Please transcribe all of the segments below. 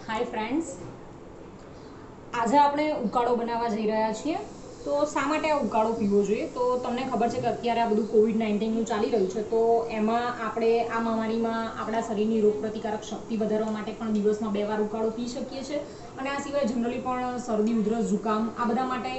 Hi friends, આજે આપણે ઉકાળો બનાવવા જઈ રહ્યા છીએ. તો શા માટે આ ઉકાળો પીવો જોઈએ? તો તમને ખબર છે કે અત્યારે આ બધું કોવિડ-19નું ચાલી રહ્યું છે, તો એમાં આપણે આ મહામારીમાં આપણા શરીરની રોગપ્રતિકારક શક્તિ વધારવા માટે પણ દિવસમાં 2 વાર ઉકાળો પી શકીએ છીએ. અને આ સિવાય જનરલી પણ શરદી, ઉધરસ, ઝુકામ આ બધા માટે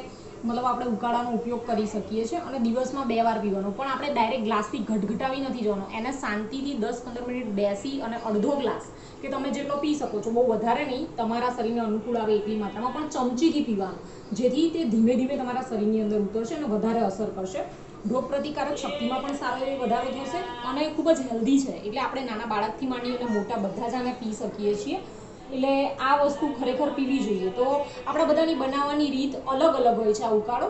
મતલબ આપણે ઉકાળાનો ઉપયોગ કરી શકીએ છીએ. અને દિવસમાં 2 વાર પીવાનો, પણ આપણે ડાયરેક્ટ ગ્લાસથી ઘટઘટાવી નથી જવાનો. એને શાંતિથી 10-15 મિનિટ બેસી અને અડધો ગ્લાસ કે તમે જેટલો પી શકો છો, બહુ વધારે નહીં, તમારા શરીરને અનુકૂળ આવે એટલી માત્રામાં, પણ ચમચીથી પીવાનું, જેથી તે ધીમે ધીમે તમારા શરીરની અંદર ઉતરશે અને વધારે અસર કરશે. રોગપ્રતિકારક શક્તિમાં પણ સારો એવો વધારો થશે અને ખૂબ જ હેલ્ધી છે. એટલે આપણે નાના બાળકથી માંડી અને મોટા બધા જ આને પી શકીએ છીએ. એટલે આ વસ્તુ ખરેખર પીવી જોઈએ. તો આપણા બધાની બનાવવાની રીત અલગ અલગ હોય છે. આ ઉકાળો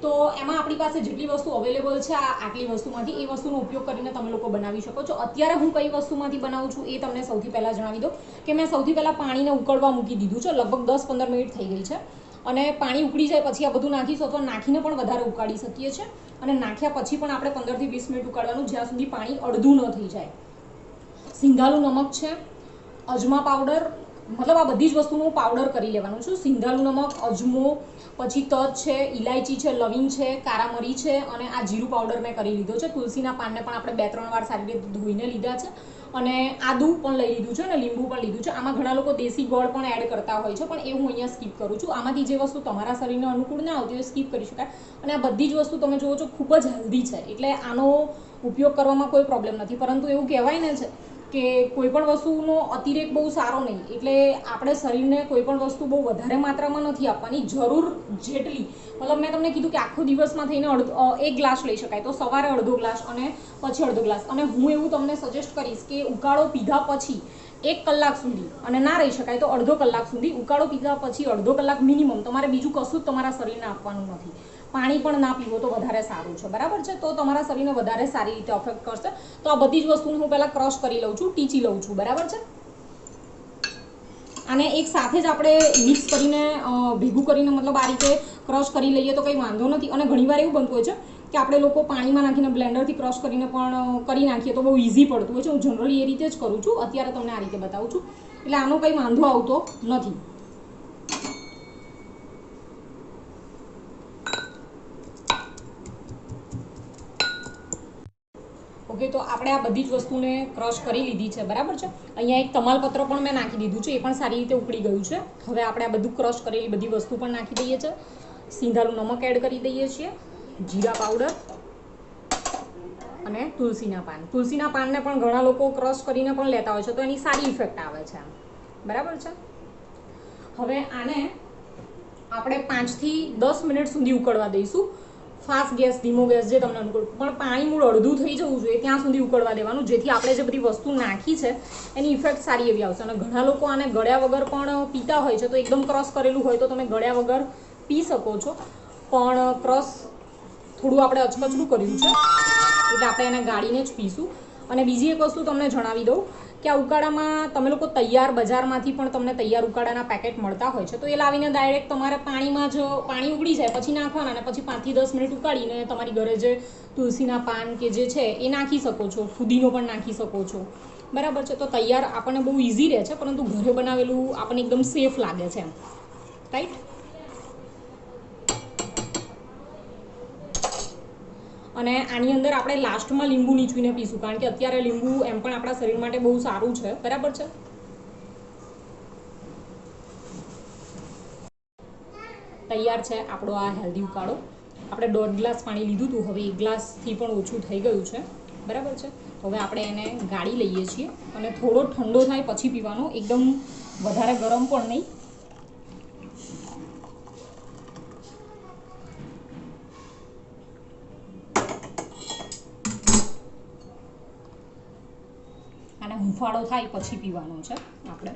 તો એમાં આપણી પાસે જેટલી વસ્તુ અવેલેબલ છે, આટલી વસ્તુમાંથી એ વસ્તુનો ઉપયોગ કરીને તમે લોકો બનાવી શકો છો. અત્યારે હું કઈ વસ્તુમાંથી બનાવું છું એ તમને સૌથી પહેલાં જણાવી દઉં કે મેં સૌથી પહેલાં પાણીને ઉકળવા મૂકી દીધું છે. લગભગ 10-15 મિનિટ થઈ ગઈ છે. અને પાણી ઉકળી જાય પછી આ બધું નાખીશું, અથવા નાખીને પણ વધારે ઉકાળી શકીએ છીએ. અને નાખ્યા પછી પણ આપણે 15 થી 20 મિનિટ ઉકાળવાનું, જ્યાં સુધી પાણી અડધું ન થઈ જાય. સિંધાલું નમક છે, અજમા પાવડર, મતલબ આ બધી જ વસ્તુનું પાવડર કરી લેવાનું છું. સિંધાલું નમક, અજમો, પછી તજ છે, ઇલાયચી છે, લવિંગ છે, કારા મરી છે, અને આ જીરું પાવડર મેં કરી લીધો છે. તુલસીના પાનને પણ આપણે 2-3 વાર સારી રીતે ધોઈને લીધા છે. અને આદુ પણ લઈ લીધું છે અને લીંબુ પણ લીધું છે. આમાં ઘણા લોકો દેશી ગોળ પણ એડ કરતા હોય છે, પણ એ હું અહીંયા સ્કીપ કરું છું. આમાંથી જે વસ્તુ તમારા શરીરને અનુકૂળ ના આવતી હોય સ્કીપ કરી શકાય. અને આ બધી જ વસ્તુ તમે જુઓ છો ખૂબ જ હેલ્ધી છે, એટલે આનો ઉપયોગ કરવામાં કોઈ પ્રોબ્લેમ નથી. પરંતુ એવું કહેવાય ને છે કે કોઈ પણ વસ્તુનો અતિરેક બહુ સારો નહીં. એટલે આપણે શરીરને કોઈ પણ વસ્તુ બહુ વધારે માત્રામાં નથી આપવાની, જરૂર જેટલી. મતલબ મેં તમને કીધું કે આખો દિવસમાં થઈને 1 ગ્લાસ લઈ શકાય, તો સવારે અડધો ગ્લાસ અને પછી અડધો ગ્લાસ. અને હું એવું તમને સજેસ્ટ કરીશ કે ઉકાળો પીધા પછી 1 કલાક સુધી, અને ના રહી શકાય તો અડધો કલાક સુધી, ઉકાળો પીધા પછી અડધો કલાક મિનિમમ તમારે બીજું કશું જ તમારા શરીરને આપવાનું નથી. પાણી પણ ના પીવો તો વધારે સારું છે, બરાબર છે? તો તમારા શરીરને વધારે સારી રીતે અફેક્ટ કરશે. તો આ બધી જ વસ્તુને હું પહેલાં ક્રશ કરી લઉં છું, ટીચી લઉં છું, બરાબર છે? આને એક સાથે જ આપણે મિક્સ કરીને ભેગું કરીને મતલબ આ રીતે ક્રશ કરી લઈએ તો કંઈ વાંધો નથી. અને ઘણીવાર એવું બનતું હોય છે કે આપણે લોકો પાણીમાં નાખીને બ્લેન્ડરથી ક્રશ કરીને પણ કરી નાખીએ તો બહુ ઇઝી પડતું હોય છે. હું જનરલી એ રીતે જ કરું છું. અત્યારે તમને આ રીતે બતાવું છું, એટલે આનો કંઈ વાંધો આવતો નથી. ઓકે, તો આપણે આ બધી જ વસ્તુને ક્રશ કરી લીધી છે, બરાબર છે? અહીંયા એક તમાલપત્ર પણ મેં નાખી દીધું છે, એ પણ સારી રીતે ઉકળી ગયું છે. હવે આપણે આ બધું ક્રશ કરેલી બધી વસ્તુ પણ નાખી દઈએ છીએ. સિંધાલું નમક એડ કરી દઈએ છીએ, જીરા પાવડર અને તુલસીના પાન. તુલસીના પાનને પણ ઘણા લોકો ક્રશ કરીને પણ લેતા હોય છે, તો એની સારી ઇફેક્ટ આવે છે, બરાબર છે? હવે આને આપણે 5 થી 10 મિનિટ સુધી ઉકળવા દઈશું. ફાસ્ટ ગેસ, ધીમો ગેસ, જે તમને અનુકૂળ, પણ પાણી મૂળ અડધું થઈ જવું જોઈએ ત્યાં સુધી ઉકળવા દેવાનું, જેથી આપણે જે બધી વસ્તુ નાખી છે એની ઇફેક્ટ સારી એવી આવશે. અને ઘણા લોકો આને ગળ્યા વગર પણ પીતા હોય છે, તો એકદમ ક્રશ કરેલું હોય તો તમે ગળ્યા વગર પી શકો છો. પણ ક્રશ થોડું આપણે અચકચરું કર્યું છે, એટલે આપણે એને ગાળીને જ પીશું. અને બીજી એક વસ્તુ તમને જણાવી દઉં કે આ ઉકાળામાં તમે લોકો તૈયાર બજારમાંથી પણ તમને તૈયાર ઉકાળાના પેકેટ મળતા હોય છે, તો એ લાવીને ડાયરેક્ટ તમારે પાણીમાં જ પાણી ઉકળી જાય પછી નાખવાના, અને પછી 5 થી 10 મિનિટ ઉકાળીને તમારી ઘરે જે તુલસીના પાન કે જે છે એ નાખી શકો છો. ફુદીનો પણ નાખી શકો છો, બરાબર છે? તો તૈયાર આપણને બહુ ઇઝી રહે છે, પરંતુ ઘરે બનાવેલું આપણને એકદમ સેફ લાગે છે, રાઈટ? અને આની અંદર આપણે લાસ્ટમાં લીંબુ નીચવીને પીશું, કારણ કે અત્યારે લીંબુ એમ પણ આપણા શરીર માટે બહુ સારું છે, બરાબર છે? તૈયાર છે આપણો આ હેલ્ધી ઉકાળો. આપણે 1.5 ગ્લાસ પાણી લીધું હતું, હવે 1 ગ્લાસથી પણ ઓછું થઈ ગયું છે, બરાબર છે? હવે આપણે એને ગાળી લઈએ છીએ, અને થોડો ઠંડો થાય પછી પીવાનો, એકદમ વધારે ગરમ પણ નહીં. આને હુંફાળો થાય પછી પીવાનો છે આપણે.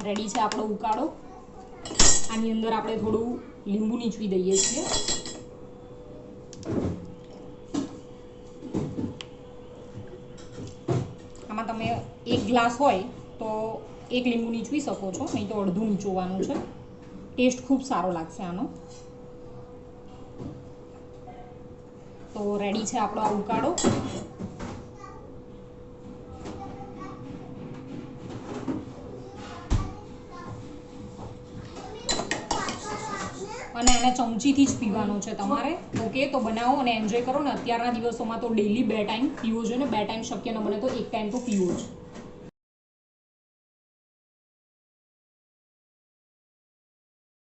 રેડી છે આપણો ઉકાળો. આની અંદર આપણે થોડું લીંબુ નીચવી દઈએ છીએ. આમાં તમે 1 ગ્લાસ હોય તો 1 લીંબુ નીચવી શકો છો, નહીં તો અડધું નીચોવાનું છે. ટેસ્ટ ખૂબ સારો લાગશે આનો. તો રેડી છે આપણો આ ઉકાળો. અને એને ચમચીથી જ પીવાનો છે તમારે. ઓકે, તો બનાવો અને એન્જોય કરો ને. અત્યારના દિવસોમાં તો ડેલી 2 ટાઈમ પીવો જોઈએ ને. 2 ટાઈમ શક્ય ન બને તો 1 ટાઈમ તો પીવો જ.